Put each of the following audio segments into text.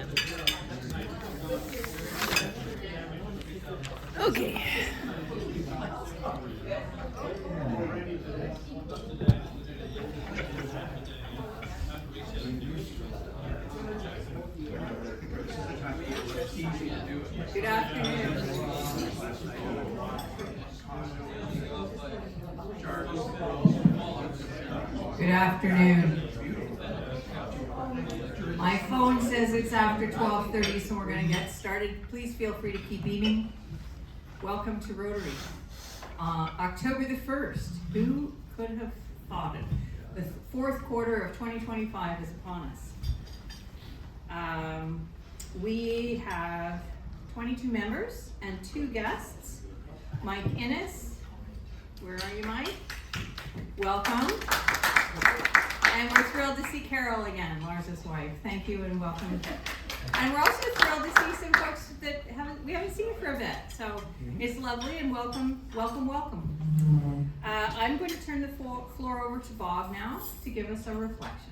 again. Okay. Good afternoon. Good afternoon. My phone says it's after 12:30, so we're going to get started. Please feel free to keep eating. Welcome to Rotary. October the 1st. Who could have thought it? The fourth quarter of 2025 is upon us. We have 22 members and 2 guests. Mike Innes, where are you, Mike? Welcome. And we're thrilled to see Carol again, Lars's wife. Thank you and welcome. And we're also thrilled to see some folks that we haven't seen for a bit. So it's lovely and welcome. I'm going to turn the floor over to Bob now to give us a reflection.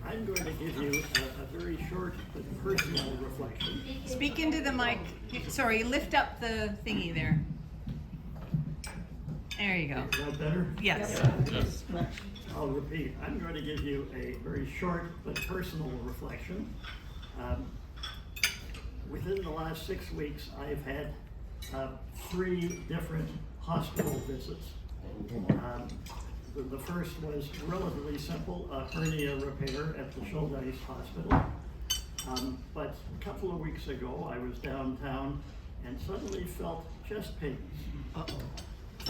I'm going to give you a very short but personal reflection. Speak into the mic. Sorry, lift up the thingy there. There you go. Is that better? Yes. Yes. I'll repeat. I'm going to give you a very short but personal reflection. Within the last 6 weeks, I've had 3 different hospital visits. The first was relatively simple, a hernia repair at the Schuldeis Hospital. But a couple of weeks ago, I was downtown and suddenly felt chest pains.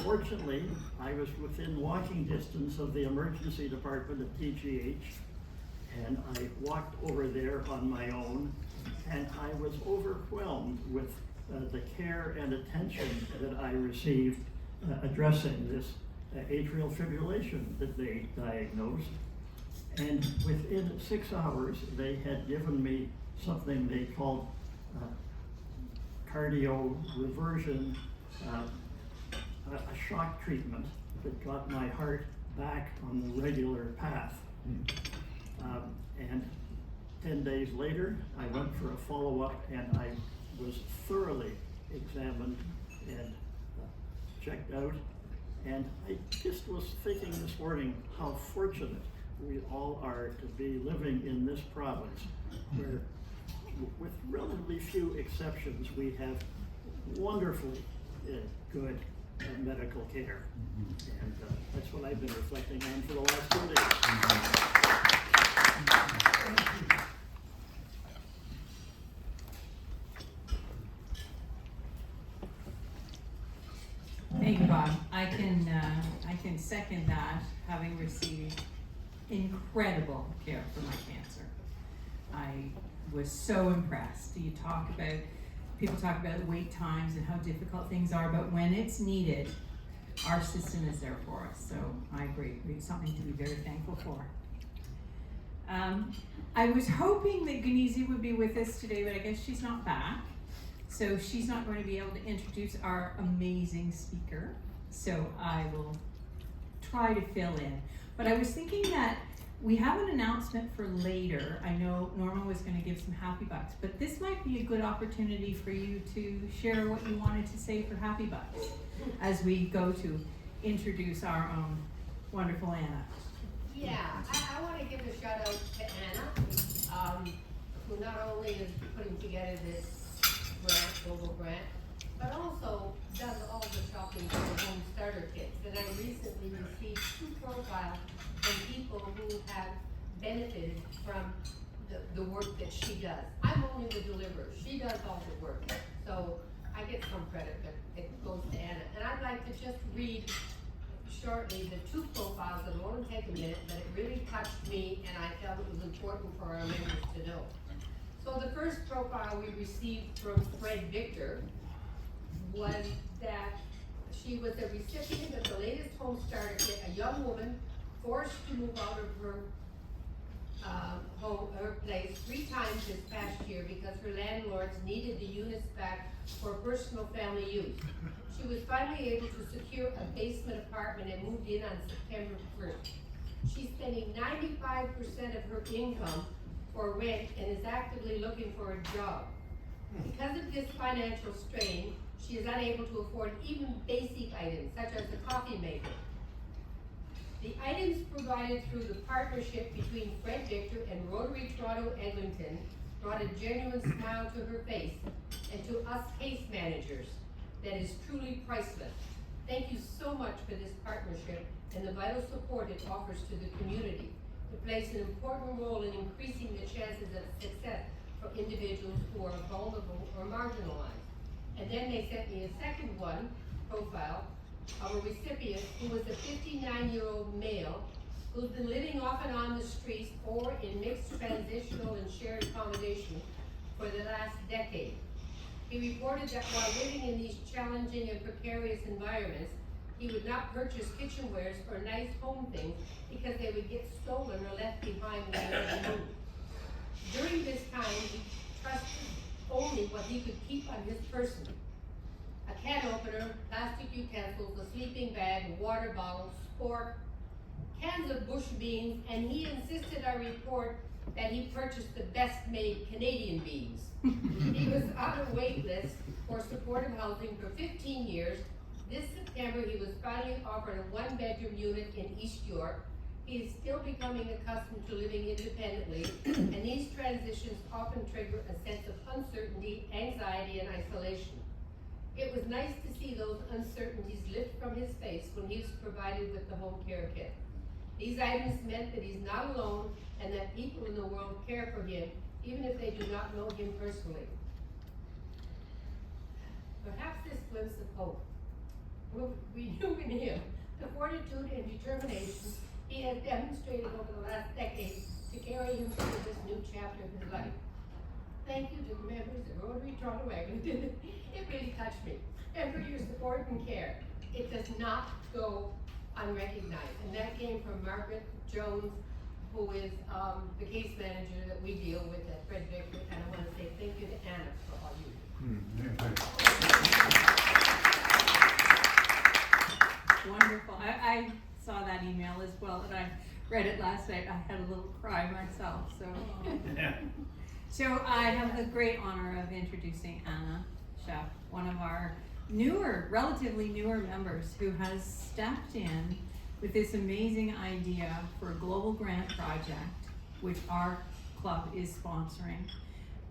Fortunately, I was within walking distance of the emergency department at TGH, and I walked over there on my own, and I was overwhelmed with the care and attention that I received addressing this atrial fibrillation that they diagnosed. And within 6 hours, they had given me something they called cardio reversion, a shock treatment that got my heart back on the regular path. And 10 days later, I went for a follow-up and I was thoroughly examined and checked out. And I just was thinking this morning how fortunate we all are to be living in this province where, with relatively few exceptions, we have wonderfully good medical care. And that's what I've been reflecting on for the last 2 days. Thank you, Bob. I can second that, having received incredible care for my cancer. I was so impressed. People talk about wait times and how difficult things are, but when it's needed, our system is there for us. So I agree. It's something to be very thankful for. I was hoping that Ganizi would be with us today, but I guess she's not back. So she's not going to be able to introduce our amazing speaker. So I will try to fill in. But I was thinking that we have an announcement for later. I know Norma was going to give some Happy Bucks, but this might be a good opportunity for you to share what you wanted to say for Happy Bucks as we go to introduce our own wonderful Anna. Yeah, I want to give a shout out to Anna, who not only is putting together this global grant, but also does all the shopping for the home starter kits. And I recently received 2 profiles from people who have benefited from the work that she does. I'm only the deliverer. She does all the work. So I get some credit, but it goes to Anna. And I'd like to just read shortly the 2 profiles that won't take a minute, but it really touched me and I felt it was important for our members to know. So the first profile we received from Fred Victor was that she was a recipient of the latest home starter kit, a young woman forced to move out of her her place 3 times this past year because her landlords needed the units back for personal family use. She was finally able to secure a basement apartment and moved in on September 1st. She's spending 95% of her income for rent and is actively looking for a job. Because of this financial strain, she is unable to afford even basic items such as a coffee maker. The items provided through the partnership between Fred Victor and Rotary Toronto Eglinton brought a genuine smile to her face and to us case managers that is truly priceless. Thank you so much for this partnership and the vital support it offers to the community. It plays an important role in increasing the chances of success for individuals who are vulnerable or marginalized. And then they sent me a second profile of a recipient who was a 59-year-old male who's been living off and on the streets or in mixed transitional and shared accommodation for the last decade. He reported that while living in these challenging and precarious environments, he would not purchase kitchenwares or nice home things because they would get stolen or left behind when they were moved. During this time, he trusted only what he could keep on his person. A can opener, plastic utensils, a sleeping bag, water bottles, spork, cans of bush beans, and he insisted I report that he purchased the best-made Canadian beans. He was on a wait list for supportive housing for 15 years. This September, he was finally offered a 1-bedroom unit in East York. He is still becoming accustomed to living independently, and these transitions often trigger a sense of uncertainty, anxiety, and isolation. It was nice to see those uncertainties lift from his face when he was provided with the home care kit. These items meant that he's not alone and that people in the world care for him, even if they do not know him personally. Perhaps this glimpse of hope will renew in him the fortitude and determination he has demonstrated over the last decade to carry him through this new chapter of his life. Thank you to the members of Rotary Toronto Eglinton. It really touched me. And for your support and care. It does not go unrecognized. And that came from Margaret Jones, who is the case manager that we deal with at Fred Victor. And I want to say thank you to Anna for all you do. Wonderful. I saw that email as well, and I read it last night. I had a little cry myself. So I have the great honor of introducing Anna Chef, one of our relatively newer members who has stepped in with this amazing idea for a global grant project, which our club is sponsoring.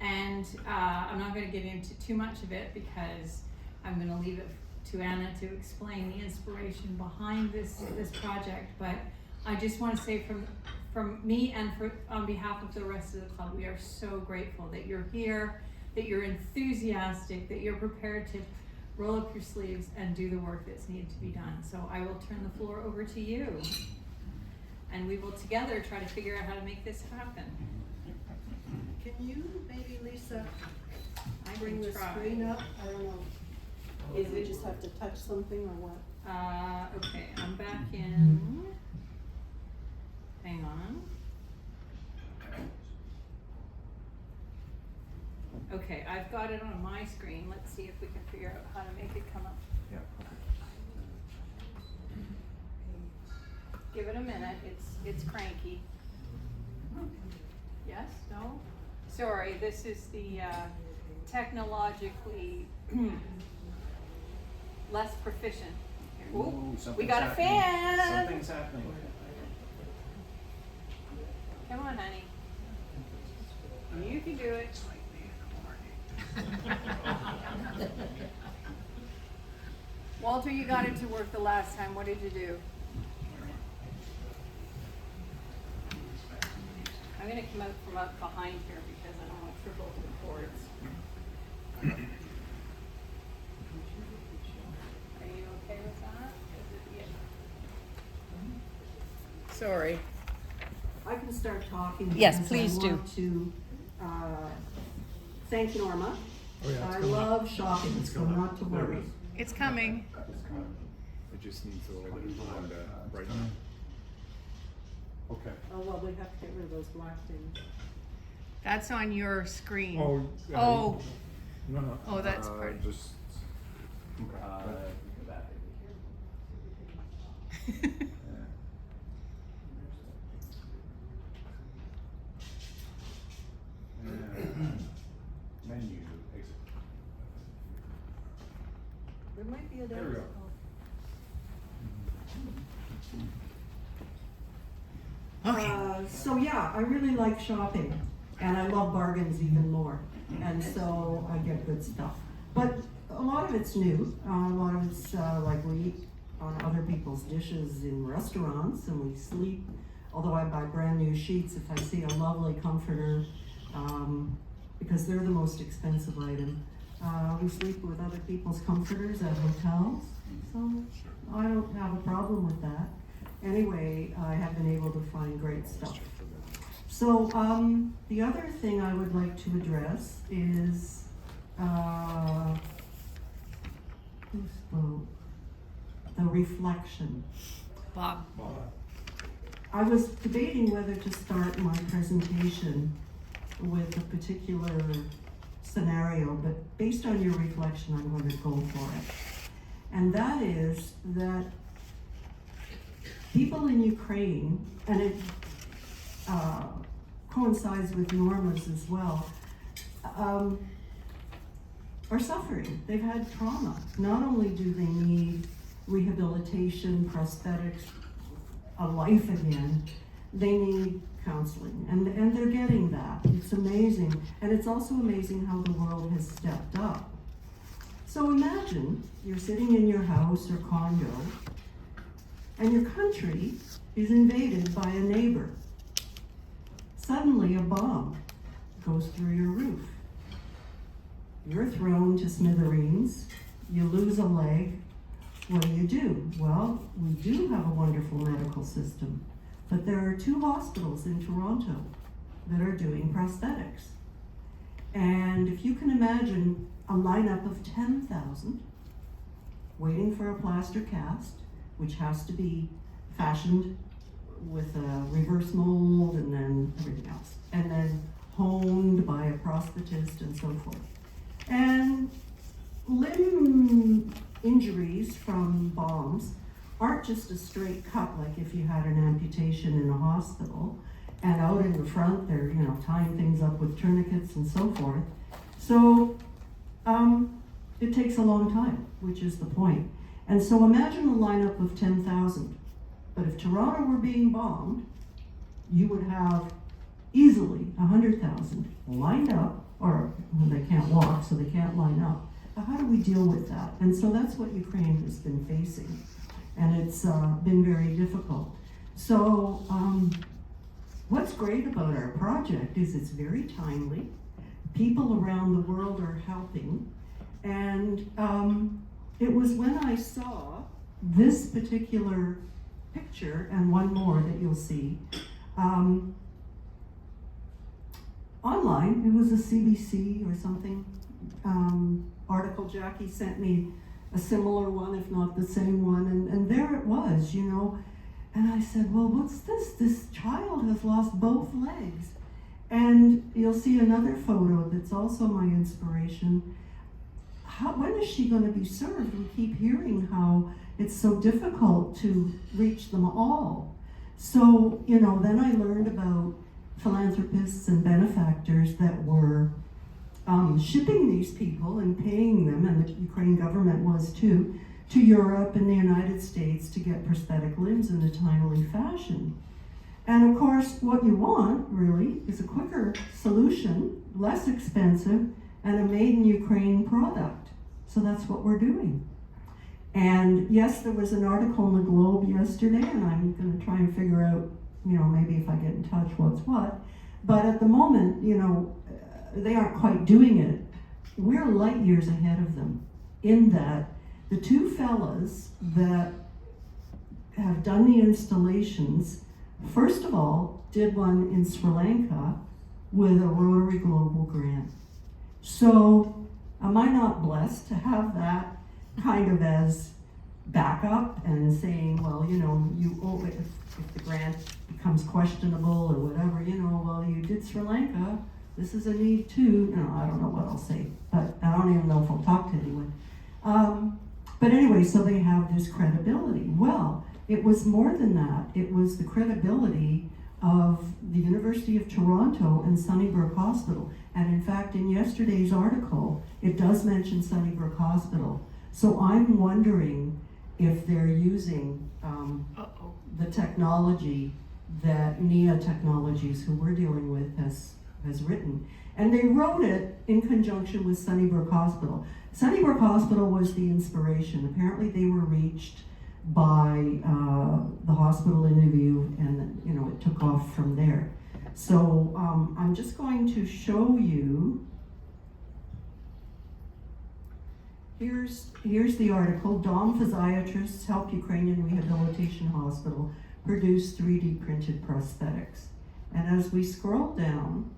And I'm not going to get into too much of it because I'm going to leave it to Anna to explain the inspiration behind this project. But I just want to say from me and on behalf of the rest of the club, we are so grateful that you're here, that you're enthusiastic, that you're prepared to roll up your sleeves and do the work that's needed to be done. So I will turn the floor over to you, and we will together try to figure out how to make this happen. Can you maybe, Lisa, I bring can the try. screen up? I don't know. Is it just have to touch something or what? Okay, I'm back in. Hang on. Okay, I've got it on my screen. Let's see if we can figure out how to make it come up. Yeah. Give it a minute. It's cranky. Yes? No? Sorry, this is the technologically less proficient. Ooh, we got a fan! Something's happening. Come on, honey. You can do it. Walter, you got it to work the last time. What did you do? I'm going to come out from up behind here because I don't want to trip over the cords. Are you okay with that? Sorry. I can start talking. Yes, because please do. I want to thank Norma. Oh, yeah, it's I coming up. love shopping, so not to worry. It's coming. It just needs a little bit of time to brighten Okay. Oh, well, we have to get rid of those black things. That's on your screen. Oh. Oh. No. Oh, that's part. Just. Okay. Menu, exit. There might be a There we go. So yeah, I really like shopping, and I love bargains even more, and so I get good stuff. But a lot of it's new. A lot of it's like we eat on other people's dishes in restaurants, and we sleep. Although I buy brand new sheets if I see a lovely comforter, because they're the most expensive item. We sleep with other people's comforters at hotels, so I don't have a problem with that. Anyway, I have been able to find great stuff. So the other thing I would like to address is who spoke? The reflection. Bob. I was debating whether to start my presentation with a particular scenario, but based on your reflection, I'm going to go for it. And that is that people in Ukraine, and it coincides with Norma's as well, are suffering. They've had trauma. Not only do they need rehabilitation, prosthetics, a life again, they need counseling, and they're getting that. It's amazing, and it's also amazing how the world has stepped up. So imagine you're sitting in your house or condo, and your country is invaded by a neighbor. Suddenly a bomb goes through your roof. You're thrown to smithereens, you lose a leg. What do? Well, we do have a wonderful medical system, but there are 2 hospitals in Toronto that are doing prosthetics. And if you can imagine a lineup of 10,000 waiting for a plaster cast, which has to be fashioned with a reverse mold and then everything else, and then honed by a prosthetist and so forth. And limb injuries from bombs aren't just a straight cut like if you had an amputation in a hospital, and out in the front they're tying things up with tourniquets and so forth. So it takes a long time, which is the point. And so imagine a lineup of 10,000. But if Toronto were being bombed, you would have easily 100,000 lined up, or they can't walk, so they can't line up. But how do we deal with that? And so that's what Ukraine has been facing. And it's been very difficult. So what's great about our project is it's very timely. People around the world are helping. And it was when I saw this particular picture, and one more that you'll see, online. It was a CBC or something article. Jackie sent me a similar one, if not the same one, and there it was, and I said, well, what's this? This child has lost both legs. And you'll see another photo that's also my inspiration. When is she going to be served? We keep hearing how it's so difficult to reach them all. So, then I learned about philanthropists and benefactors that were shipping these people and paying them, and the Ukraine government was too, to Europe and the United States to get prosthetic limbs in a timely fashion. And of course, what you want, really, is a quicker solution, less expensive, and a made in Ukraine product. So that's what we're doing. And yes, there was an article in the Globe yesterday, and I'm going to try and figure out, maybe if I get in touch what's what. But at the moment, they aren't quite doing it. We're light years ahead of them in that the 2 fellas that have done the installations, first of all, did one in Sri Lanka with a Rotary Global grant. So am I not blessed to have that kind of as backup and saying, well, you know, you owe it if the grant becomes questionable or whatever, you know, well, you did Sri Lanka, this is a need too. You know, I don't know what I'll say, but I don't even know if I'll talk to anyone. But anyway, so they have this credibility. Well, it was more than that. It was the credibility of the University of Toronto and Sunnybrook Hospital. And in fact, in yesterday's article, it does mention Sunnybrook Hospital. So I'm wondering if they're using the technology that NIA Technologies, who we're dealing with, has written. And they wrote it in conjunction with Sunnybrook Hospital. Sunnybrook Hospital was the inspiration. Apparently they were reached by the hospital interview, and you know, it took off from there. So I'm just going to show you. Here's the article. DOM physiatrists help Ukrainian Rehabilitation Hospital produce 3D printed prosthetics. And as we scroll down,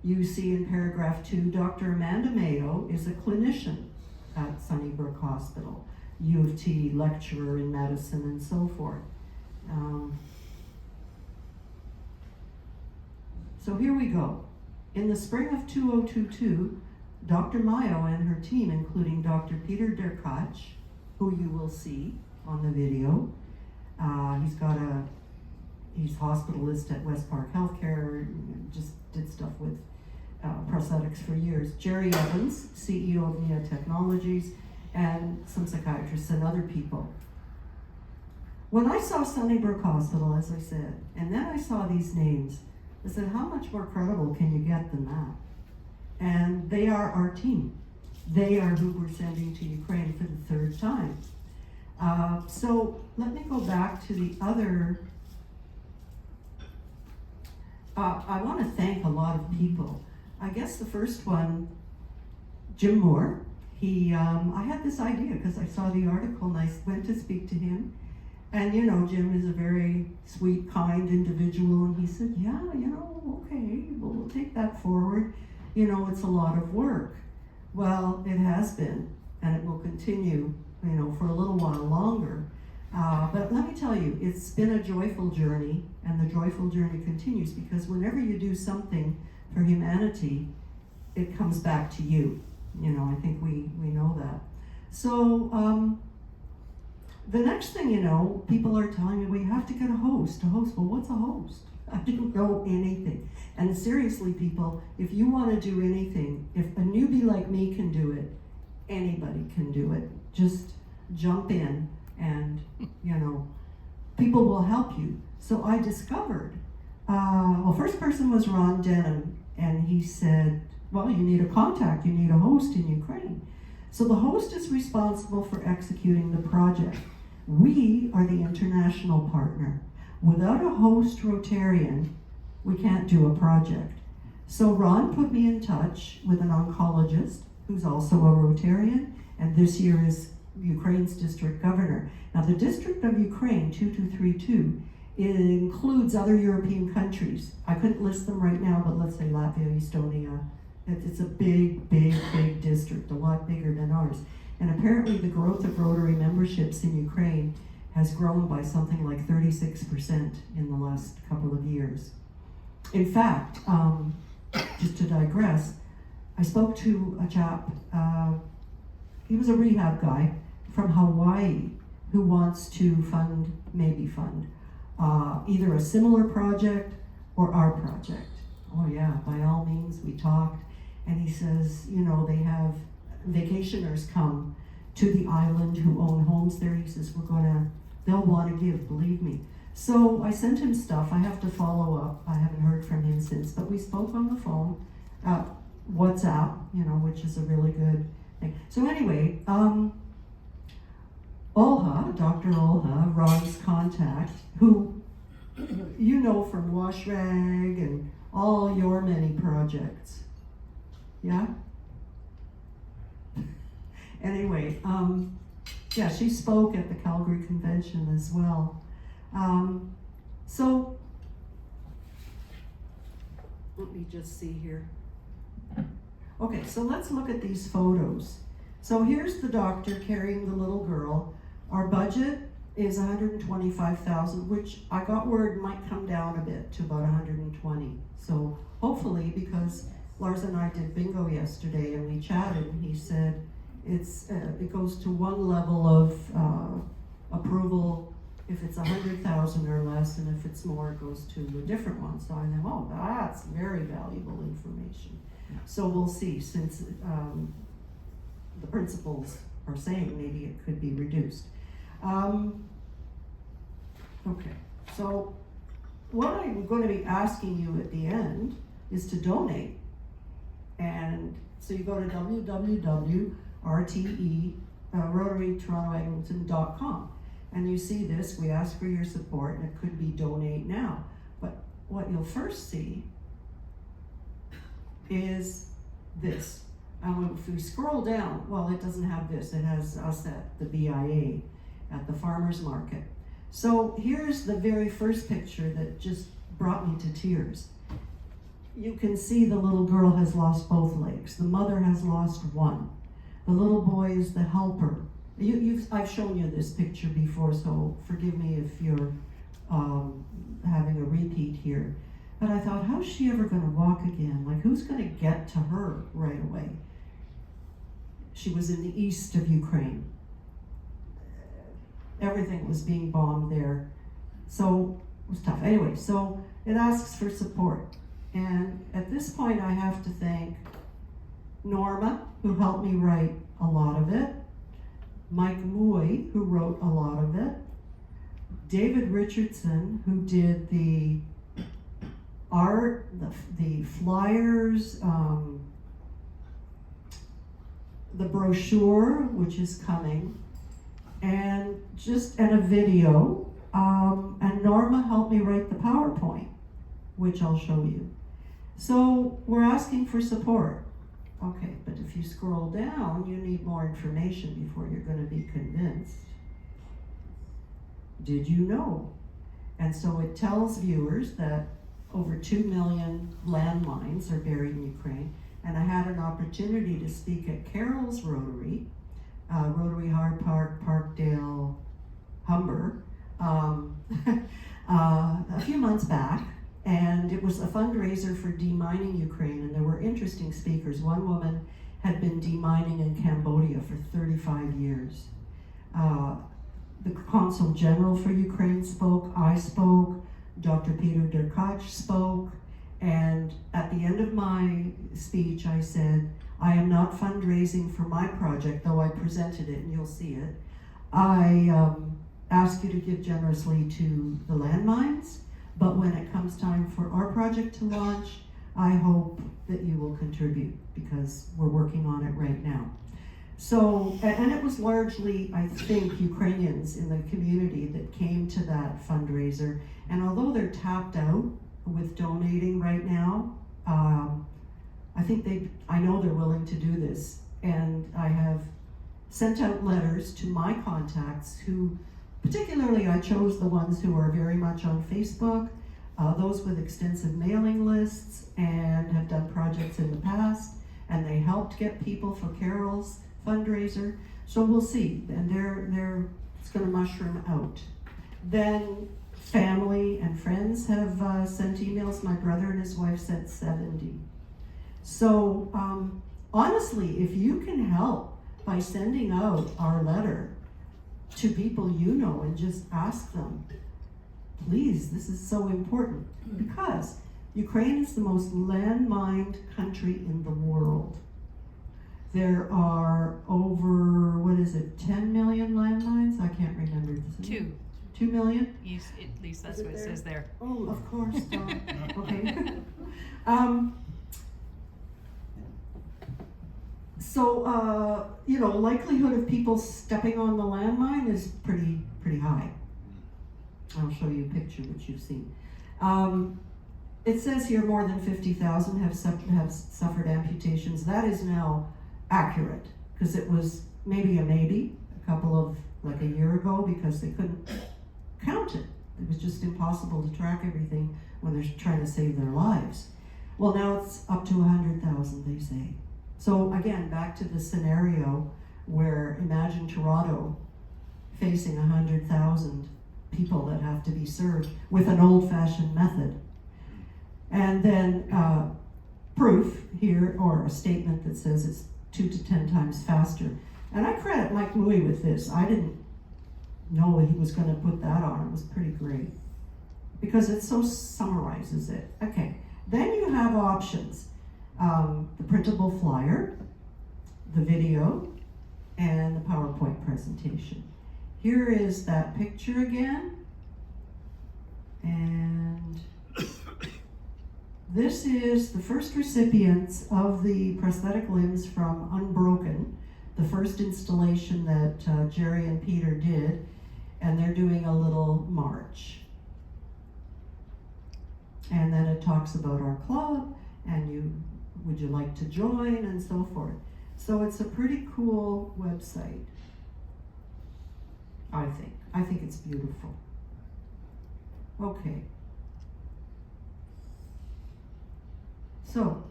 you see in paragraph 2, Dr. Amanda Mayo is a clinician at Sunnybrook Hospital, U of T lecturer in medicine and so forth. So here we go. In the spring of 2022, Dr. Mayo and her team, including Dr. Peter Derkach, who you will see on the video, he's hospitalist at West Park Healthcare, just did stuff with prosthetics for years. Jerry Evans, CEO of NIA Technologies, and some psychiatrists and other people. When I saw Sunnybrook Hospital, as I said, and then I saw these names, I said, how much more credible can you get than that? And they are our team. They are who we're sending to Ukraine for the third time. So let me go back to the other. I want to thank a lot of people. I guess the first one, Jim Moore. I had this idea because I saw the article and I went to speak to him. And you know, Jim is a very sweet, kind individual, and he said, yeah, you know, okay, well, we'll take that forward. You know, it's a lot of work. Well, it has been, and it will continue, you know, for a little while longer. But let me tell you, it's been a joyful journey, and the joyful journey continues, because whenever you do something for humanity, it comes back to you. You know, I think we know that. So, the next thing you know, people are telling me, we have to get a host. Well, what's a host? I didn't know anything. And seriously, people, if you want to do anything, if a newbie like me can do it, anybody can do it. Just jump in and, you know, people will help you. So I discovered, first person was Ron Denham, and he said, well, you need a contact, you need a host in Ukraine. So the host is responsible for executing the project. We are the international partner. Without a host Rotarian, we can't do a project. So Ron put me in touch with an oncologist who's also a Rotarian, and this year is Ukraine's district governor. Now the District of Ukraine, 2232, it includes other European countries. I couldn't list them right now, but let's say Latvia, Estonia. It's a big, big, big district, a lot bigger than ours. And apparently the growth of Rotary memberships in Ukraine has grown by something like 36% in the last couple of years. In fact, just to digress, I spoke to a chap, he was a rehab guy from Hawaii who wants to fund either a similar project or our project. Oh yeah, by all means, we talked. And he says, you know, they have vacationers come to the island who own homes there. He says, they'll want to give, believe me. So I sent him stuff. I have to follow up. I haven't heard from him since, but we spoke on the phone, WhatsApp, you know, which is a really good thing. So anyway, Olha, Dr. Olha, Ron's contact, who you know from WashRag and all your many projects. Yeah? Anyway, yeah, she spoke at the Calgary Convention as well. So, let me just see here. Okay, so let's look at these photos. So here's the doctor carrying the little girl. Our budget is 125,000, which I got word might come down a bit to about 120. So hopefully, because Lars and I did bingo yesterday and we chatted, and he said it goes to one level of approval if it's 100,000 or less, and if it's more, it goes to a different one. So I know, oh, that's very valuable information. So we'll see, since the principals are saying maybe it could be reduced. Okay, so what I'm going to be asking you at the end is to donate. And so you go to www.RTE, RotaryTorontoEglinton.com, and you see this. We ask for your support, and it could be donate now. But what you'll first see is this. If we scroll down, well, it doesn't have this. It has us at the BIA, at the farmer's market. So here's the very first picture that just brought me to tears. You can see the little girl has lost both legs. The mother has lost one. The little boy is the helper. I've shown you this picture before, so forgive me if you're having a repeat here. But I thought, how's she ever going to walk again? Like, who's going to get to her right away? She was in the east of Ukraine. Everything was being bombed there. So it was tough. Anyway, so it asks for support. And at this point, I have to thank Norma, who helped me write a lot of it, Mike Moy, who wrote a lot of it, David Richardson, who did the art, the flyers, the brochure, which is coming, and a video. And Norma helped me write the PowerPoint, which I'll show you. So we're asking for support. Okay, but if you scroll down, you need more information before you're going to be convinced. Did you know? And so it tells viewers that over 2 million landmines are buried in Ukraine. And I had an opportunity to speak at Carroll's Rotary, Rotary Hard Park, Parkdale, Humber, a few months back. And it was a fundraiser for demining Ukraine, and there were interesting speakers. One woman had been demining in Cambodia for 35 years. The Consul General for Ukraine spoke, I spoke, Dr. Peter Derkach spoke, and at the end of my speech I said, I am not fundraising for my project, though I presented it and you'll see it. I ask you to give generously to the landmines, but when it comes time for our project to launch, I hope that you will contribute, because we're working on it right now. So, and it was largely, I think, Ukrainians in the community that came to that fundraiser. And although they're tapped out with donating right now, I know they're willing to do this. And I have sent out letters to my contacts who, particularly I chose the ones who are very much on Facebook, those with extensive mailing lists and have done projects in the past, and they helped get people for Carol's fundraiser. So we'll see, and it's going to mushroom out. Then family and friends have sent emails. My brother and his wife sent 70. So honestly, if you can help by sending out our letter to people you know and just ask them, please, this is so important, because Ukraine is the most landmined country in the world. There are over, 10 million landmines? I can't remember. 2. 2 million? At least that's what it says there. Oh, of course. Okay. So, likelihood of people stepping on the landmine is pretty high. I'll show you a picture which you've seen. It says here more than 50,000 have suffered amputations. That is now accurate, because it was maybe a couple of, like a year ago, because they couldn't count it. It was just impossible to track everything when they're trying to save their lives. Well, now it's up to 100,000, they say. So again, back to the scenario where imagine Toronto facing 100,000 people that have to be served with an old-fashioned method. And then proof here, or a statement that says it's 2 to 10 times faster. And I credit Mike Mui with this. I didn't know he was going to put that on. It was pretty great because it so summarizes it. Okay, then you have options. The printable flyer, the video, and the PowerPoint presentation. Here is that picture again. And this is the first recipients of the prosthetic limbs from Unbroken, the first installation that Jerry and Peter did, and they're doing a little march. And then it talks about our club, and would you like to join, and so forth. So it's a pretty cool website, I think. I think it's beautiful. Okay. So,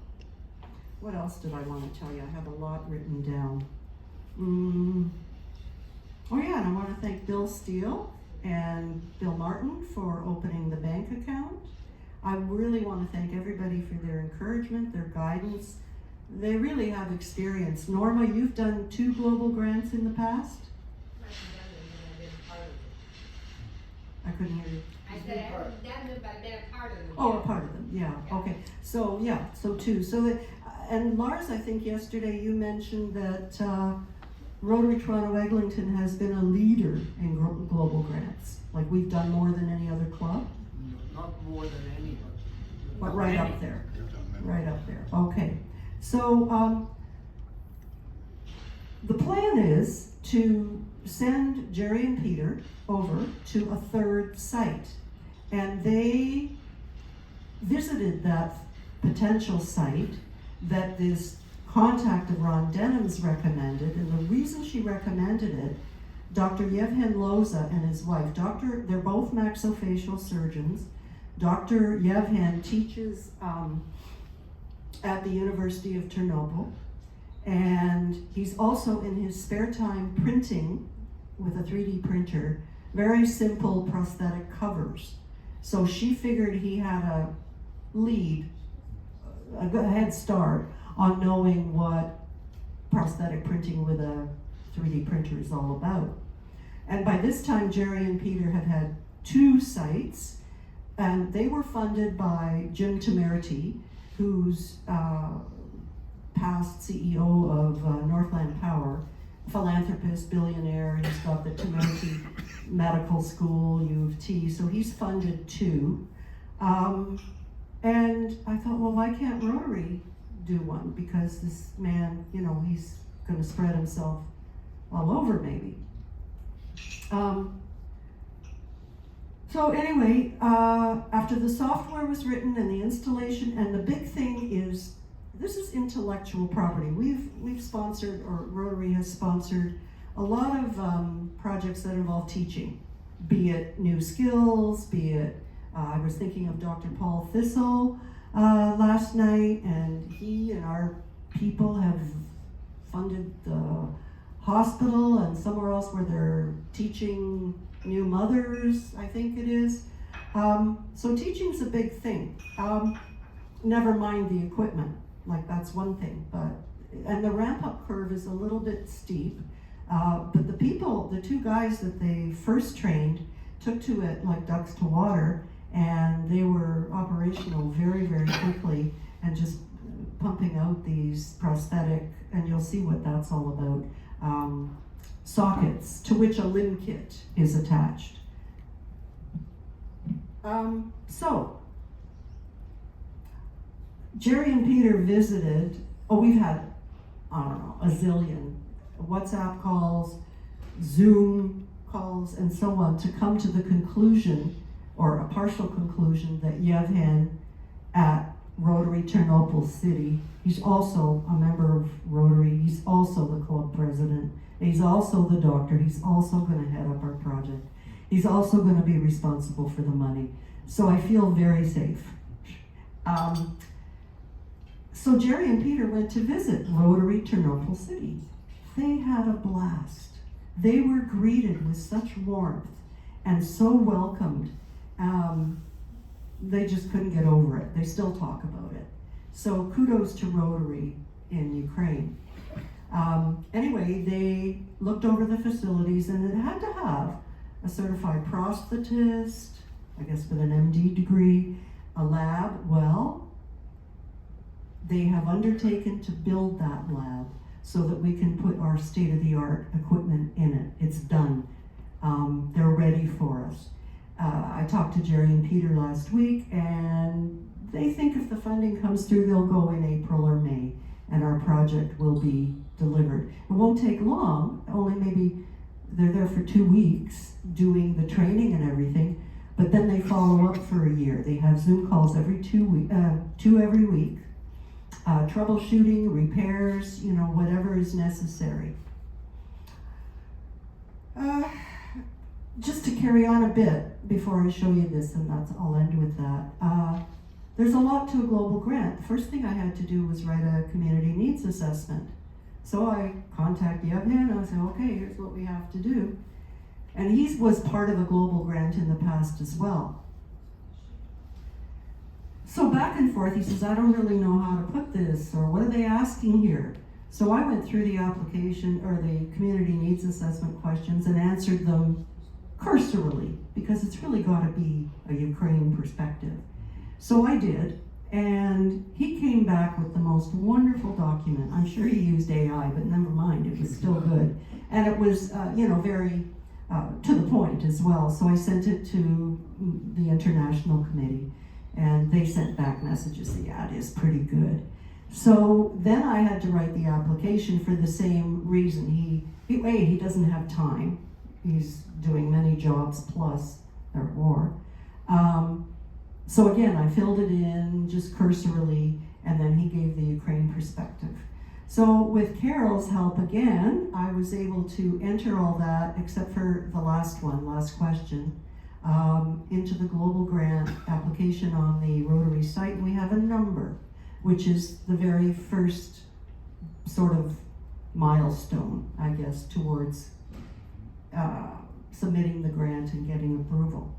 what else did I want to tell you? I have a lot written down. Oh yeah, and I want to thank Bill Steele and Bill Martin for opening the bank account. I really want to thank everybody for their encouragement, their guidance. They really have experience. Norma, you've done 2 global grants in the past? I couldn't hear you. I said I haven't done them, but I've been a part of them. Oh, a part of them, yeah, okay. So, yeah, so 2. So that, and Lars, I think yesterday you mentioned that Rotary Toronto Eglinton has been a leader in global grants. Like we've done more than any other club? Not more than any, But right up there, right up there, okay. So, the plan is to send Jerry and Peter over to a 3rd site. And they visited that potential site that this contact of Ron Denham's recommended. And the reason she recommended it, Dr. Yevhen Loza and his wife, they're both maxillofacial surgeons. Dr. Yevhen teaches at the University of Chernobyl, and he's also in his spare time printing with a 3D printer very simple prosthetic covers. So she figured he had a good head start on knowing what prosthetic printing with a 3D printer is all about. And by this time, Jerry and Peter had had 2 sites, and they were funded by Jim Temerity, who's past CEO of Northland Power, philanthropist, billionaire. He's got the Temerity Medical School, U of T, so he's funded 2. And I thought, well, why can't Rotary do one? Because this man, he's gonna spread himself all over maybe. So anyway, after the software was written and the installation, and the big thing is, this is intellectual property. We've sponsored, or Rotary has sponsored, a lot of projects that involve teaching, be it new skills, be it, I was thinking of Dr. Paul Thistle last night, and he and our people have funded the hospital and somewhere else where they're teaching new mothers, I think it is. So teaching's a big thing. Never mind the equipment, like that's one thing, and the ramp up curve is a little bit steep, but the 2 guys that they first trained took to it like ducks to water, and they were operational very, very quickly and just pumping out these prosthetic, and you'll see what that's all about, sockets to which a limb kit is attached. So, Jerry and Peter visited, we've had, I don't know, a zillion WhatsApp calls, Zoom calls, and so on to come to the conclusion, or a partial conclusion, that Yevhen at Rotary Ternopil City, he's also a member of Rotary, he's also the club president, he's also the doctor, he's also going to head up our project, he's also going to be responsible for the money. So I feel very safe. So Jerry and Peter went to visit Rotary Ternopil City. They had a blast. They were greeted with such warmth and so welcomed. They just couldn't get over it. They still talk about it. So kudos to Rotary in Ukraine. Anyway, they looked over the facilities, and it had to have a certified prosthetist, I guess with an MD degree, a lab. Well, they have undertaken to build that lab so that we can put our state-of-the-art equipment in it. It's done. They're ready for us. I talked to Jerry and Peter last week, and they think if the funding comes through, they'll go in April or May, and our project will be delivered. It won't take long, only maybe they're there for 2 weeks doing the training and everything, but then they follow up for a year. They have Zoom calls every 2 every week. Troubleshooting, repairs, whatever is necessary. Just to carry on a bit before I show you this, and I'll end with that. There's a lot to a global grant. The first thing I had to do was write a community needs assessment. So I contacted Yevhen and I said, okay, here's what we have to do. And he was part of a global grant in the past as well. So back and forth, he says, I don't really know how to put this, or what are they asking here? So I went through the application, or the community needs assessment questions, and answered them cursorily, because it's really got to be a Ukraine perspective. So I did, and he came back with the most wonderful document. I'm sure he used AI, but never mind, it was still good. And it was, very to the point as well. So I sent it to the international committee, and they sent back messages, yeah, it is pretty good. So then I had to write the application for the same reason. He doesn't have time. He's doing many jobs plus or more. So again, I filled it in just cursorily, and then he gave the Ukraine perspective. So with Carol's help again, I was able to enter all that, except for the last question, into the global grant application on the Rotary site. And we have a number, which is the very first sort of milestone, I guess, towards submitting the grant and getting approval.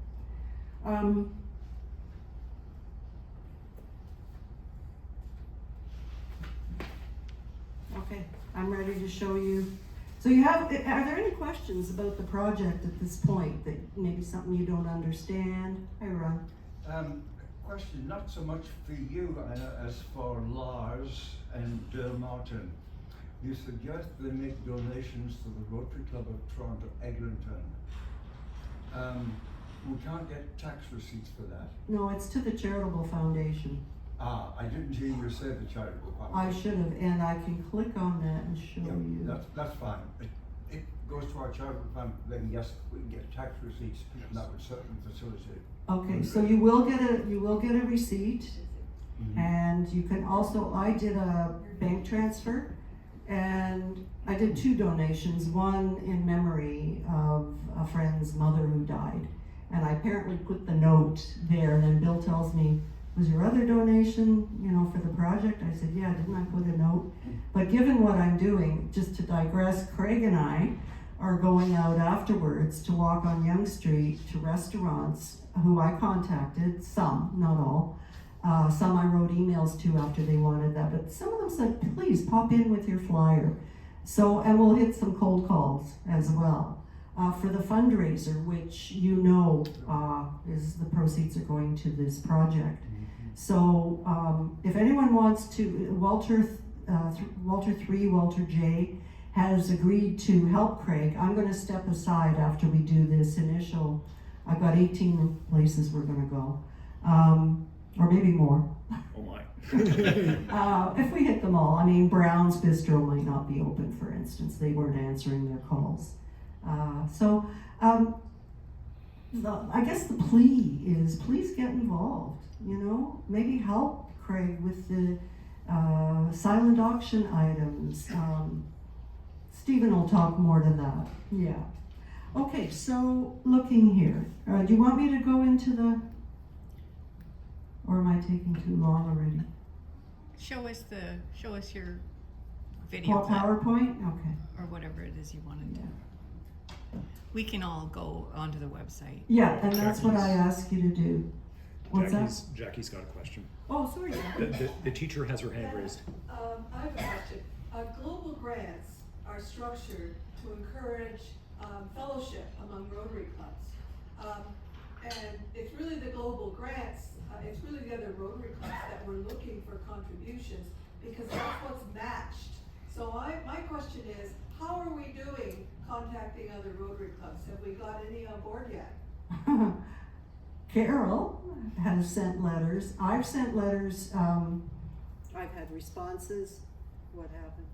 Okay, I'm ready to show you. So are there any questions about the project at this point, that maybe something you don't understand? Hi, Ron. Question, not so much for you as for Lars and Martin. You suggest they make donations to the Rotary Club of Toronto, Eglinton. We can't get tax receipts for that. No, it's to the Charitable Foundation. I didn't hear you say the charitable foundation. I should have, and I can click on that and show you. That's fine. It goes to our charitable fund, then yes, we can get tax receipts, and that would certainly facilitate. Okay, so you will get a receipt, and you can also, I did a bank transfer, and I did 2 donations, one in memory of a friend's mother who died, and I apparently put the note there, and then Bill tells me, was your other donation, for the project? I said, yeah, didn't I put a note? But given what I'm doing, just to digress, Craig and I are going out afterwards to walk on Yonge Street to restaurants who I contacted, some, not all. Some I wrote emails to after they wanted that, but some of them said, please pop in with your flyer. So, and we'll hit some cold calls as well. For the fundraiser, which is the proceeds are going to this project. So if anyone wants to, Walter J has agreed to help Craig. I'm going to step aside after we do this initial. I've got 18 places we're going to go, or maybe more. Oh my. If we hit them all, I mean, Brown's Bistro might not be open, for instance. They weren't answering their calls. I guess the plea is, please get involved, maybe help Craig with the silent auction items. Stephen will talk more to that, yeah. Okay, so looking here, do you want me to go into or am I taking too long already? show us your video Or clip, PowerPoint, okay. or whatever it is you wanted to. We can all go onto the website. Yeah, and that's what I Jackie's- ask you to do. What's that? Jackie's got a question. Oh, sorry, Jackie. The teacher has her hand raised. I have a question. Global grants are structured to encourage fellowship among Rotary clubs. And it's really the global grants, it's really the other Rotary clubs that we're looking for contributions, because that's what's matched. So my question is, how are we doing contacting other Rotary clubs? Have we got any on board yet? Carol has sent letters. I've sent letters. I've had responses. What happened?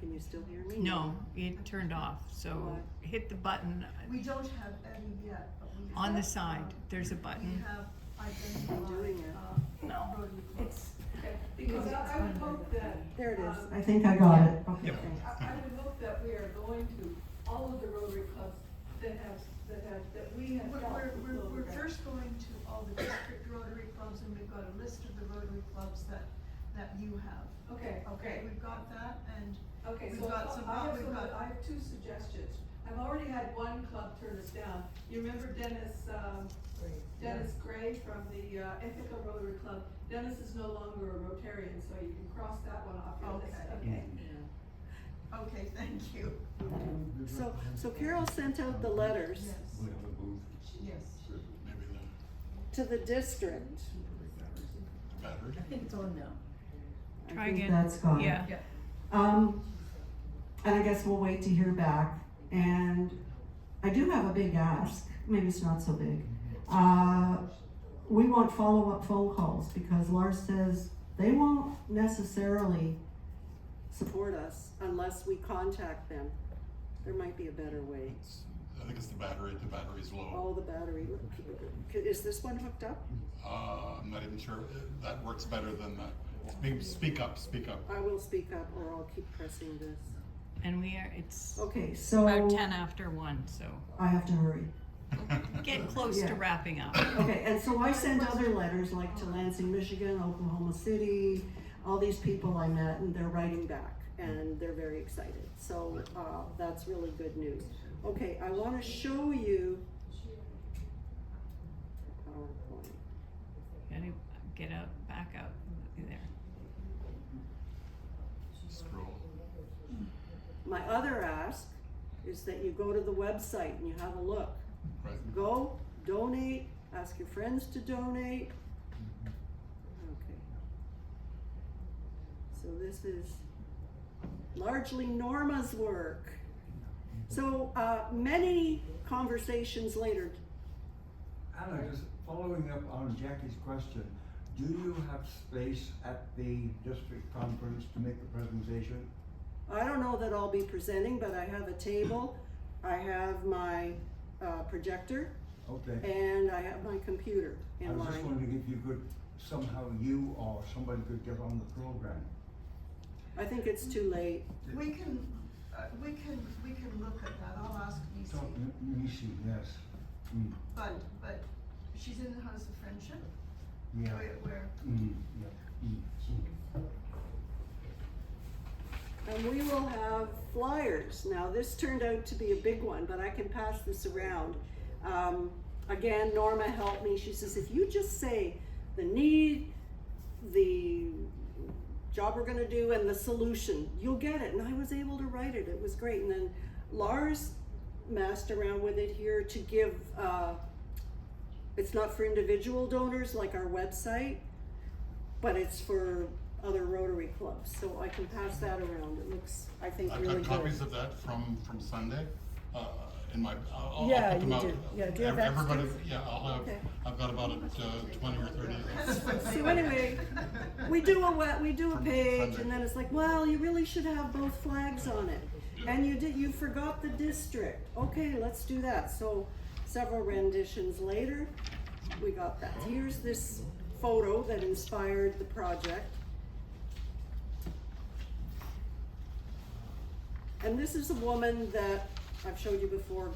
Can you still hear me? No, it turned off, so What? hit the button We don't have any yet, but we on the have, side. There's a we button. have I'm doing identified, it. No, Rotary clubs. it's, Okay, because I would hope that. There it is. um, I think I got it. Okay, Yep. thanks. I would hope that we are going to all of the Rotary clubs that we have. We're first going to all the district Rotary clubs, and we've got a list of the Rotary clubs that you have. Okay, okay, We've got that, and okay, we've so got some- I we've got- have two suggestions. I've already had one club turn us down. You remember Dennis Gray from the Ithaca Rotary Club? Dennis is no longer a Rotarian, so you can cross that one off your list, Okay. okay? okay, thank you. So Carol sent out the letters Yes, We have a booth. yes. to the district. I think it's on now. I try think again. that's gone. Yeah. And I guess we'll wait to hear back. And I do have a big ask. Maybe it's not so big. We want follow-up phone calls because Lars says they won't necessarily support us unless we contact them. There might be a better way. I think it's the battery's low. Oh, the battery. Is this one hooked up? I'm not even sure, that works better than that. Speak up. I will speak up or I'll keep pressing this. And it's Okay, so about 10 after 1, so I have to hurry. get close Yeah. to wrapping up. Okay, and so I sent other letters like to Lansing, Michigan, Oklahoma City, all these people I met, and they're writing back and they're very excited. So that's really good news. Okay, I want to show you PowerPoint. Gotta get out, back out there. Scroll. My other ask is that you go to the website and you have a look. Right. Go, donate, ask your friends to donate. Okay. So this is largely Norma's work. So many conversations later. Anna, just following up on Jackie's question, do you have space at the district conference to make the presentation? I don't know that I'll be presenting, but I have a table, I have my projector, Okay. and I have my computer I in was just line. wondering if you could, somehow you or somebody could get on the program. I think it's too late. We can look at that, I'll ask Nisi, Nisi, yes. Mm, but she's in the House of Friendship, yeah. where Yeah. Mm. And we will have flyers. Now, this turned out to be a big one, but I can pass this around. Again, Norma helped me. She says, if you just say the need, the job we're gonna do, and the solution, you'll get it. And I was able to write it. It was great. And then Lars messed around with it here to give, it's not for individual donors like our website, but it's for other Rotary clubs, so I can pass that around. It looks, I think, I've really got good. copies of that from Sunday, in my, I'll Yeah, put them you out. do. Yeah, do you have Everybody, extras? yeah, I'll have, Okay. I've got about 20 or 30 of those. So anyway, we do a From page, Sunday. and then it's like, well, you really should have both flags on it. And you forgot the district. Okay, let's do that. So several renditions later, we got that. Here's this photo that inspired the project. And this is a woman that I've showed you before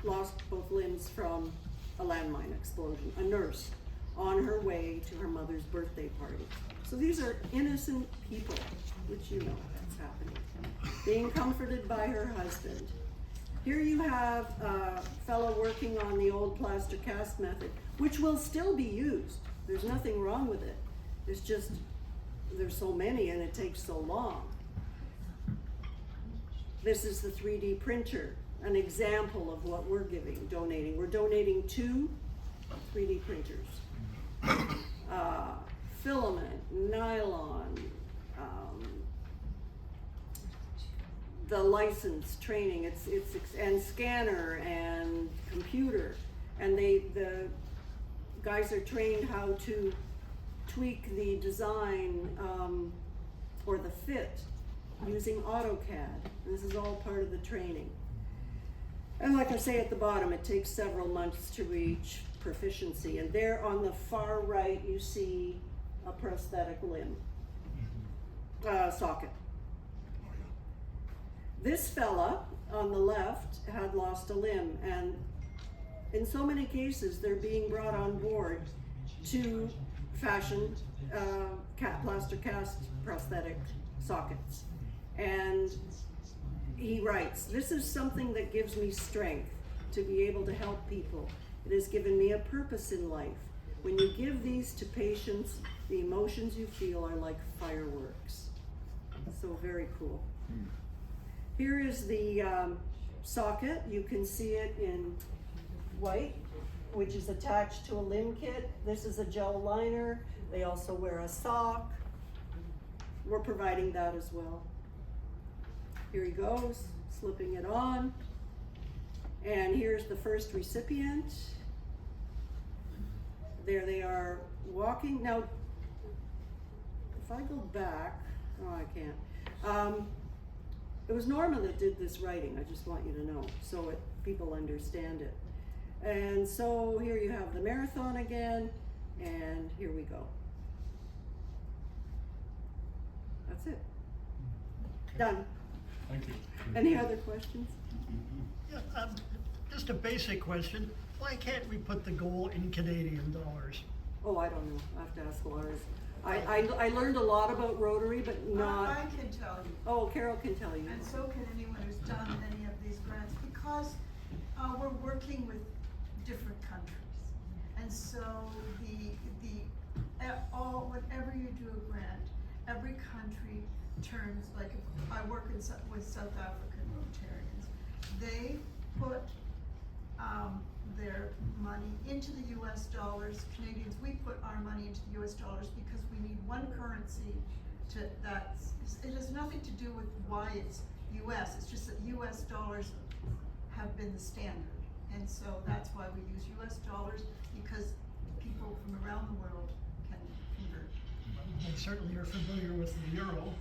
lost both limbs from a landmine explosion, a nurse on her way to her mother's birthday party. So these are innocent people, which you know that's happening, being comforted by her husband. Here you have a fellow working on the old plaster cast method, which will still be used. There's nothing wrong with it. It's just, there's so many and it takes so long. This is the 3D printer, an example of what we're donating. We're donating 2 3D printers. Filament, nylon, the license training, and scanner and computer. And the guys are trained how to tweak the design or the fit using AutoCAD. This is all part of the training. And like I say at the bottom, it takes several months to reach proficiency. And there on the far right, you see a prosthetic limb, socket. This fella on the left had lost a limb, and in so many cases, they're being brought on board to fashion plaster cast prosthetic sockets. And he writes, "This is something that gives me strength to be able to help people. It has given me a purpose in life. When you give these to patients, the emotions you feel are like fireworks." So very cool. Here is the socket. You can see it in white, which is attached to a limb kit. This is a gel liner. They also wear a sock. We're providing that as well. Here he goes, slipping it on. And here's the first recipient. There they are walking. Now, if I go back, oh, I can't. It was Norma that did this writing, I just want you to know, so people understand it. And so here you have the marathon again, and here we go. That's it. Done. Thank you. Any other questions? Yeah, just a basic question. Why can't we put the goal in Canadian dollars? Oh, I don't know. I have to ask Lars. I learned a lot about Rotary, but not. I can tell you. Oh, Carol can tell you. And so can anyone who's done any of these grants, because we're working with different countries. And so whenever you do a grant, every country turns, like if I work with South African Rotarians, they put their money into the US dollars. Canadians, we put our money into the US dollars because we need one currency it has nothing to do with why it's US, it's just that US dollars have been the standard. And so that's why we use US dollars, because people from around the world can convert. I certainly are familiar with the euro.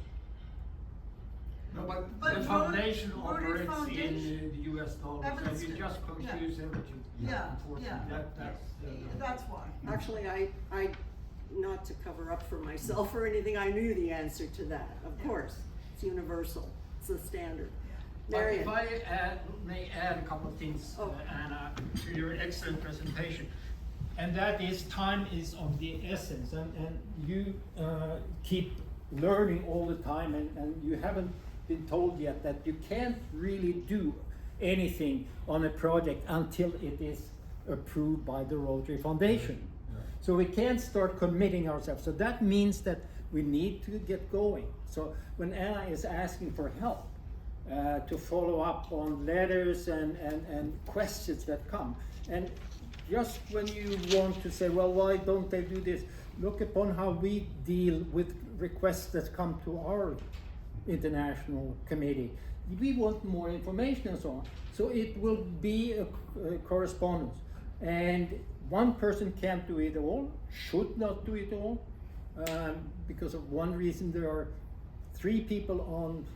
No, but But the foundation Rotary operates Foundation- in the US dollars, so Evanston, you just confuse everything. Yeah, Unfortunately, yeah. That's why. Actually, I, not to cover up for myself or anything, I knew the answer to that, of course. It's universal, it's the standard. But Marion. if I may add a couple of things, Anna, to your excellent presentation. And that is, time is of the essence, and you keep learning all the time, and you haven't been told yet that you can't really do anything on a project until it is approved by the Rotary Foundation. So we can't start committing ourselves. So that means that we need to get going. So when Anna is asking for help to follow up on letters and questions that come, and just when you want to say, well, why don't they do this? Look upon how we deal with requests that come to our international committee. We want more information and so on. So it will be a correspondence. And one person can't do it all, should not do it all, because of one reason. There are 3 people on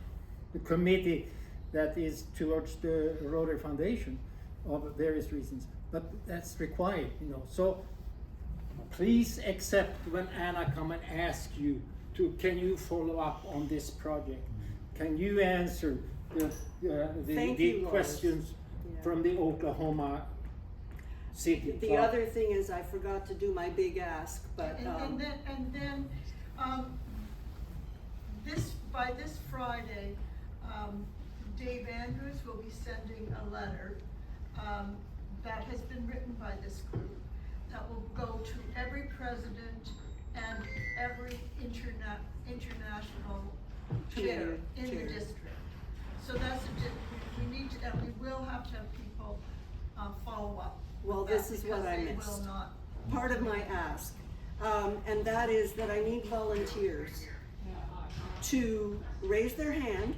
the committee that is towards the Rotary Foundation of various reasons, but that's required, you know. So please accept when Anna come and ask you to, can you follow up on this project? Can you answer the questions from the Oklahoma City? The other thing is I forgot to do my big ask, but And then By this Friday, Dave Andrews will be sending a letter that has been written by this group that will go to every president and every international chair in the district. So that's we need to, and we will have to have people follow up. Well, this is what I missed. Will not. Part of my ask, and that is that I need volunteers to raise their hand,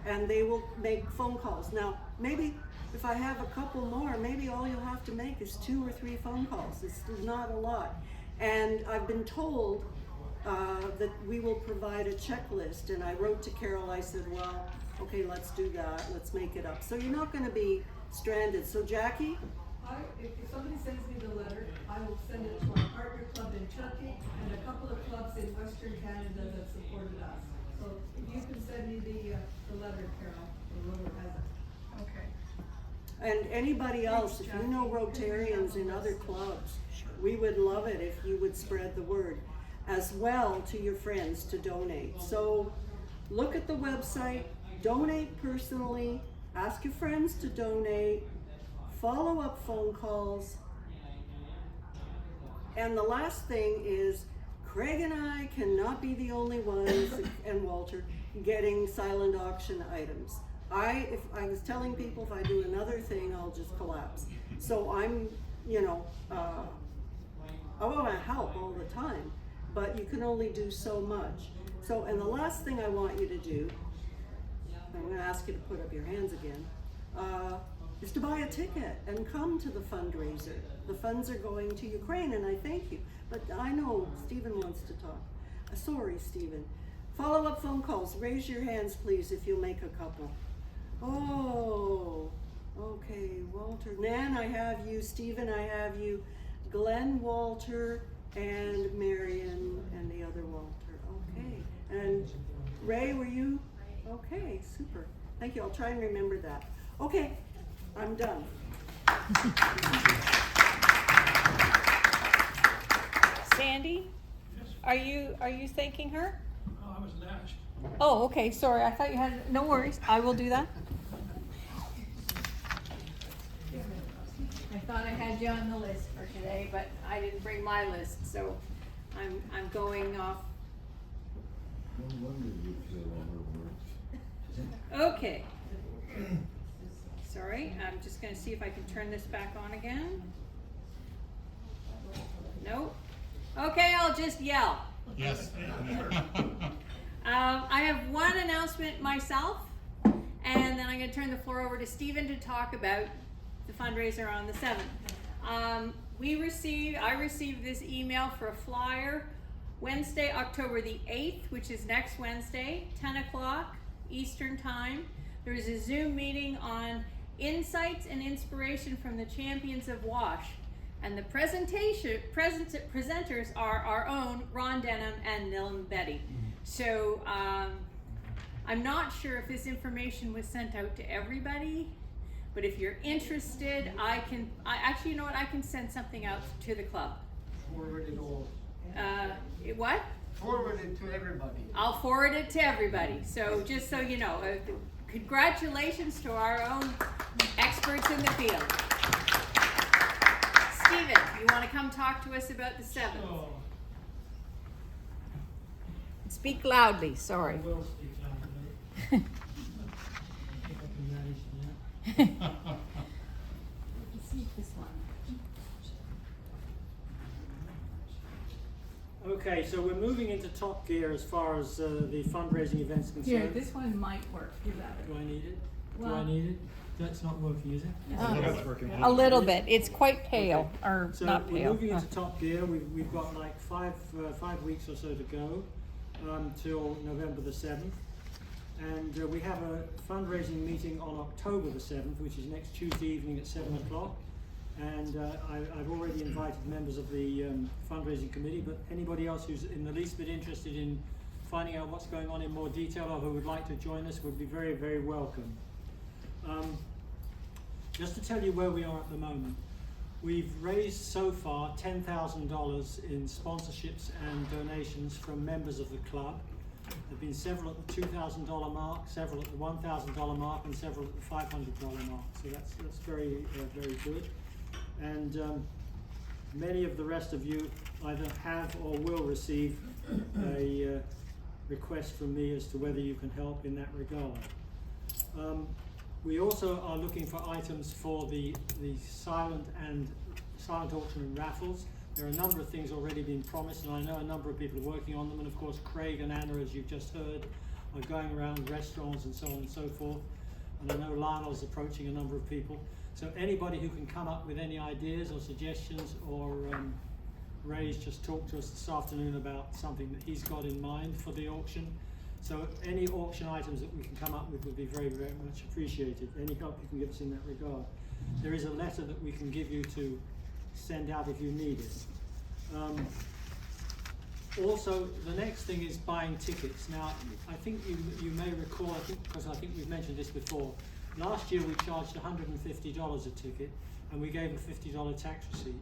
and they will make phone calls. Now, maybe if I have a couple more, maybe all you'll have to make is 2 or 3 phone calls. It's not a lot. And I've been told that we will provide a checklist, and I wrote to Carol, I said, well, okay, let's do that, let's make it up. So you're not gonna be stranded. So Jackie? If somebody sends me the letter, I will send it to our partner club in Turkey and a couple of clubs in Western Canada that supported us. So if you can send me the letter, Carol, or Robert has it. Okay. And anybody else, if you know Rotarians in other clubs, we would love it if you would spread the word as well to your friends to donate. So look at the website, donate personally, ask your friends to donate, follow up phone calls. And the last thing is, Craig and I cannot be the only ones, and Walter, getting silent auction items. If I was telling people if I do another thing, I'll just collapse. So I'm, I want to help all the time, but you can only do so much. So, and the last thing I want you to do, I'm going to ask you to put up your hands again, is to buy a ticket and come to the fundraiser. The funds are going to Ukraine, and I thank you. But I know Stephen wants to talk. Sorry, Stephen. Follow-up phone calls. Raise your hands, please, if you'll make a couple. Oh, okay, Walter. Nan, I have you. Stephen, I have you. Glenn, Walter, and Marion, and the other Walter. Okay. And Ray, were you? Okay, super. Thank you. I'll try and remember that. Okay, I'm done. Sandy, are you thanking her? Oh, I was next. Oh, okay, sorry, I thought you had, no worries, I will do that. I thought I had you on the list for today, but I didn't bring my list, so I'm going off. No wonder you feel all her words. Okay. Sorry, I'm just gonna see if I can turn this back on again. Nope. Okay, I'll just yell. Yes. I have one announcement myself, and then I'm going to turn the floor over to Stephen to talk about the fundraiser on the 7th. I received this email for a flyer Wednesday, October the 8th, which is next Wednesday, 10 o'clock Eastern Time. There is a Zoom meeting on insights and inspiration from the champions of WASH. And the presenters are our own Ron Denham and Nilam Betty. So I'm not sure if this information was sent out to everybody, but if you're interested, I actually, you know what, I can send something out to the club. Forward it all. What? Forward it to everybody. I'll forward it to everybody. So just so you know, congratulations to our own experts in the field. Stephen, you want to come talk to us about the 7th? Oh, Speak loudly, sorry. I will speak loudly. I think I can manage that. Okay, so we're moving into top gear as far as the fundraising events concerned. Here, this one might work. Do that. Do I need it? Well- Do I need it? That's not working, is it? That's working. A little bit. It's quite pale, or So not we're pale. moving into top gear. We've got like five weeks or so to go till November the 7th. And we have a fundraising meeting on October the 7th, which is next Tuesday evening at 7 o'clock. And I've already invited members of the fundraising committee, but anybody else who's in the least bit interested in finding out what's going on in more detail or who would like to join us would be very, very welcome. Just to tell you where we are at the moment, We've raised so far $10,000 in sponsorships and donations from members of the club. There have been several at the $2,000 mark, several at the $1,000 mark, and several at the $500 mark. So that's very very good. And many of the rest of you either have or will receive a request from me as to whether you can help in that regard. We also are looking for items for the silent auction and raffles. There are a number of things already being promised, and I know a number of people are working on them. And of course, Craig and Anna, as you've just heard, are going around restaurants and so on and so forth. And I know Lionel's approaching a number of people. So anybody who can come up with any ideas or suggestions, or Ray's just talked to us this afternoon about something that he's got in mind for the auction. So any auction items that we can come up with would be very, very much appreciated. Any help you can give us in that regard. There is a letter that we can give you to send out if you need it. Also, the next thing is buying tickets. Now, I think you may recall, because I think we've mentioned this before, last year we charged $150 a ticket, and we gave a $50 tax receipt.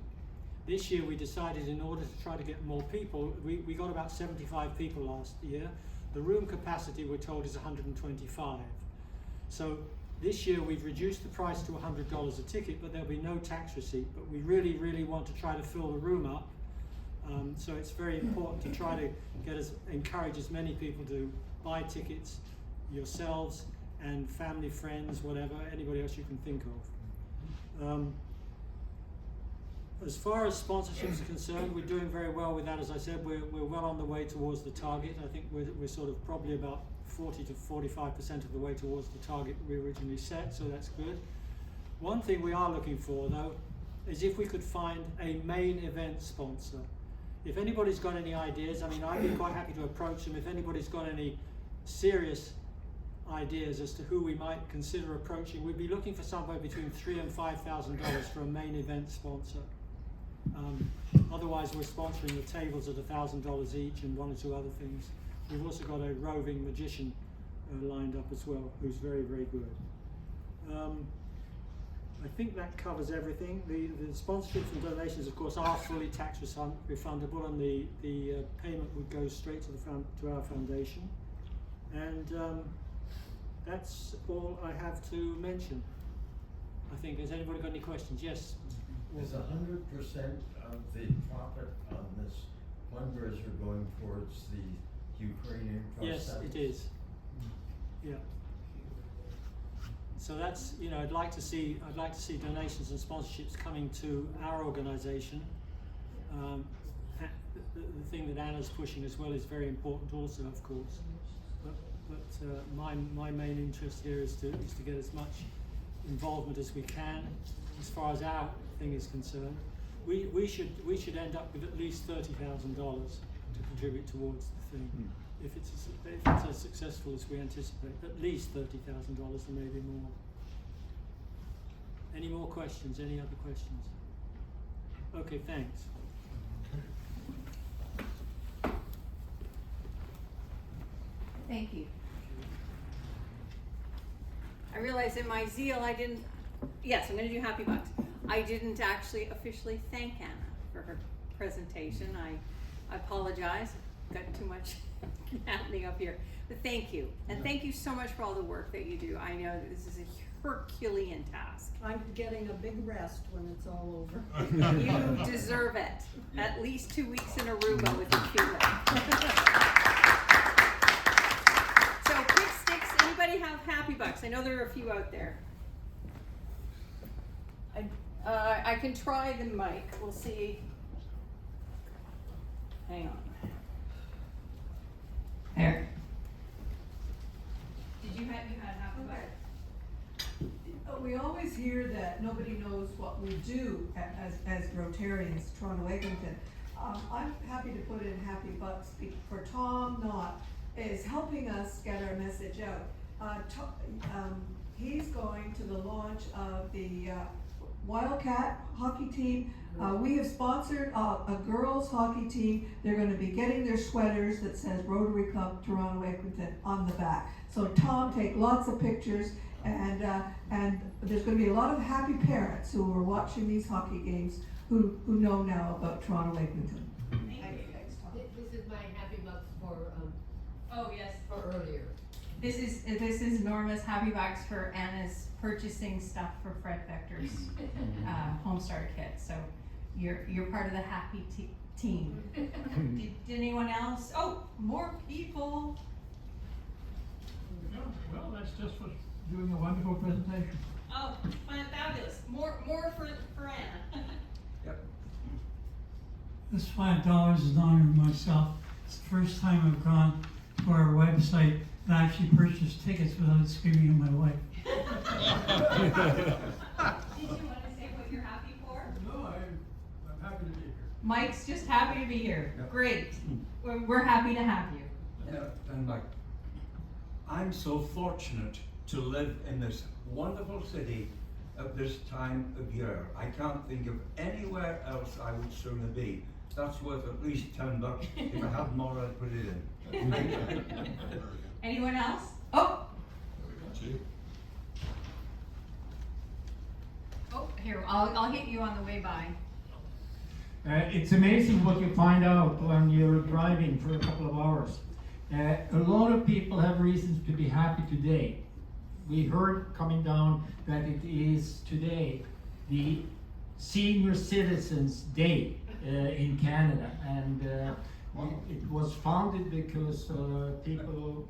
This year we decided, in order to try to get more people, we got about 75 people last year. The room capacity, we're told, is 125. So this year we've reduced the price to $100 a ticket, but there'll be no tax receipt. But we really, really want to try to fill the room up. So it's very important to try to encourage as many people to buy tickets, yourselves and family, friends, whatever, anybody else you can think of. As far as sponsorships are concerned, we're doing very well with that. As I said, we're well on the way towards the target. I think we're sort of probably about 40 to 45% of the way towards the target we originally set, so that's good. One thing we are looking for, though, is if we could find a main event sponsor. If anybody's got any ideas, I mean, I'd be quite happy to approach them. If anybody's got any serious ideas as to who we might consider approaching, we'd be looking for somewhere between $3,000 and $5,000 for a main event sponsor. Otherwise, we're sponsoring the tables at $1,000 each and one or two other things. We've also got a roving magician lined up as well, who's very, very good. I think that covers everything. The sponsorships and donations, of course, are fully tax refundable, and the payment would go straight to our foundation. And that's all I have to mention. I think. Has anybody got any questions? Yes. Is 100% of the profit on this fundraiser going towards the Ukrainian prosthetics? Yes, it is. Yeah. So that's, you know, I'd like to see donations and sponsorships coming to our organisation. The thing that Anna's pushing as well is very important also, of course. But my main interest here is to get as much involvement as we can as far as our thing is concerned. We should end up with at least $30,000 to contribute towards the thing. If it's as successful as we anticipate, at least $30,000 and maybe more. Any more questions? Any other questions? Okay, thanks. Thank you. I realized in my zeal I didn't, yes, I'm going to do Happy Bucks. I didn't actually officially thank Anna for her presentation. I apologize. Got too much happening up here. But thank you. And thank you so much for all the work that you do. I know that this is a Herculean task. I'm getting a big rest when it's all over. You deserve it. At least 2 weeks in Aruba with your children. So, quick sticks. Anybody have Happy Bucks? I know there are a few out there. I can try the mic. We'll see. Hang on. There. Did you had Happy Bucks? We always hear that nobody knows what we do as Rotarians, Toronto Eglinton. I'm happy to put in Happy Bucks for Tom Knott is helping us get our message out. He's going to the launch of the Wildcat hockey team. We have sponsored a girls hockey team. They're going to be getting their sweaters that says Rotary Club Toronto Eglinton on the back. So Tom, take lots of pictures And there's gonna be a lot of happy parents who are watching these hockey games who know now about Toronto Eglinton. This is my happy bucks for, Oh, yes. for earlier. This is Norma's happy box for Anna's purchasing stuff for Fred Vector's Homestar kit. So you're part of the happy team. Did anyone else? Oh, more people. Well, that's just for doing a wonderful presentation. Oh, fabulous. More for Anna. Yep. This $5 is an honor to myself. It's the first time I've gone to our website and actually purchased tickets without screaming at my wife. Did you want to say what you're happy for? No, I'm happy to be here. Mike's just happy to be here. Yep. Great. We're happy to have you. And like, I'm so fortunate to live in this wonderful city at this time of year. I can't think of anywhere else I would sooner be. That's worth at least $10. If I had more, I'd put it in. Anyone else? Oh, Gee. oh, here, I'll hit you on the way by. It's amazing what you find out when you're driving for a couple of hours. A lot of people have reasons to be happy today. We heard coming down that it is today the Senior Citizens Day in Canada, and it was founded because people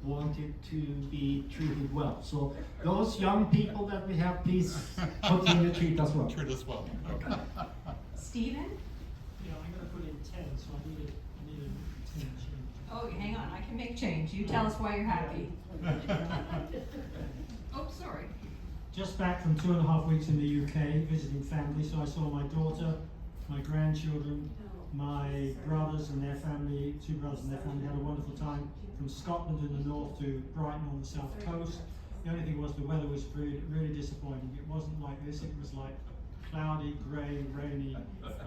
wanted to be treated well. So those young people that we have, please continue to treat us well. Treat us well. Okay. Stephen? Yeah, I'm gonna put in 10, so I need a 10 change. Oh, hang on, I can make change. You tell us why you're happy. Oh, sorry. Just back from 2.5 weeks in the UK, visiting family, so I saw my daughter, my grandchildren, my brothers and their family, 2 brothers and their family, had a wonderful time from Scotland in the north to Brighton on the south coast. The only thing was the weather was really disappointing. It wasn't like this, it was like cloudy, grey, rainy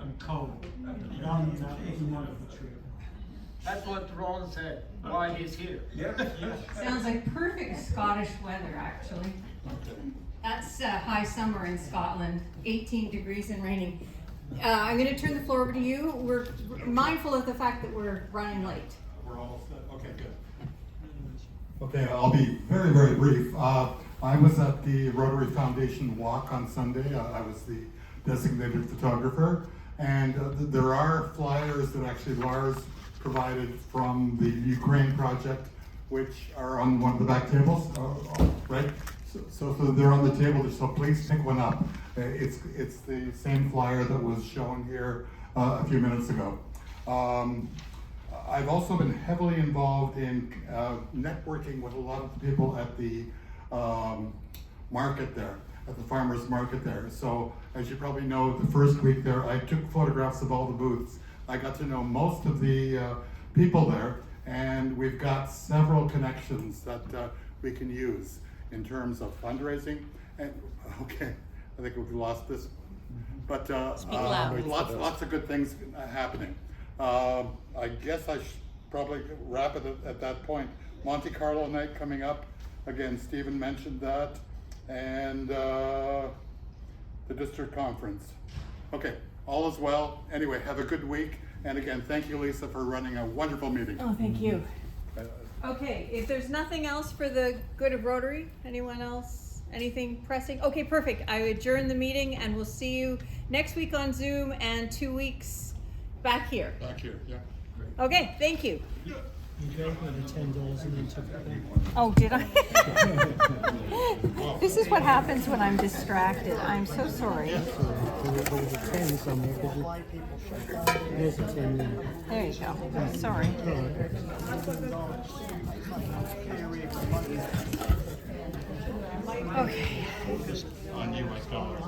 and cold. Rather than that, it was a wonderful trip. That's what Ron said, why he's here. Yep. Sounds like perfect Scottish weather, actually. That's high summer in Scotland, 18 degrees and raining. I'm going to turn the floor over to you. We're mindful of the fact that we're running late. We're almost done. Okay, good. Okay, I'll be very, very brief. I was at the Rotary Foundation walk on Sunday. I was the designated photographer. And there are flyers that actually Lars provided from the Ukraine project, which are on one of the back tables, right? So they're on the table, so please pick one up. It's the same flyer that was shown here a few minutes ago. I've also been heavily involved in networking with a lot of the people at the market there, at the farmers market there. So as you probably know, the first week there, I took photographs of all the booths. I got to know most of the people there, and we've got several connections that we can use in terms of fundraising. And okay, I think we've lost this, but lots of good things happening. I guess I should probably wrap it at that point. Monte Carlo night coming up. Again, Stephen mentioned that, and the district conference. Okay, all is well. Anyway, have a good week. And again, thank you, Lisa, for running a wonderful meeting. Oh, thank you. Okay, if there's nothing else for the good of Rotary, anyone else? Anything pressing? Okay, perfect. I adjourn the meeting and we'll see you next week on Zoom and 2 weeks back here. Back here, yeah. Okay, thank you. You gave me the $10 and then took it back. Oh, did I? This is what happens when I'm distracted. I'm so sorry. There's a 10 somewhere. There's a 10 there. There you go. Sorry. Okay. On US dollars.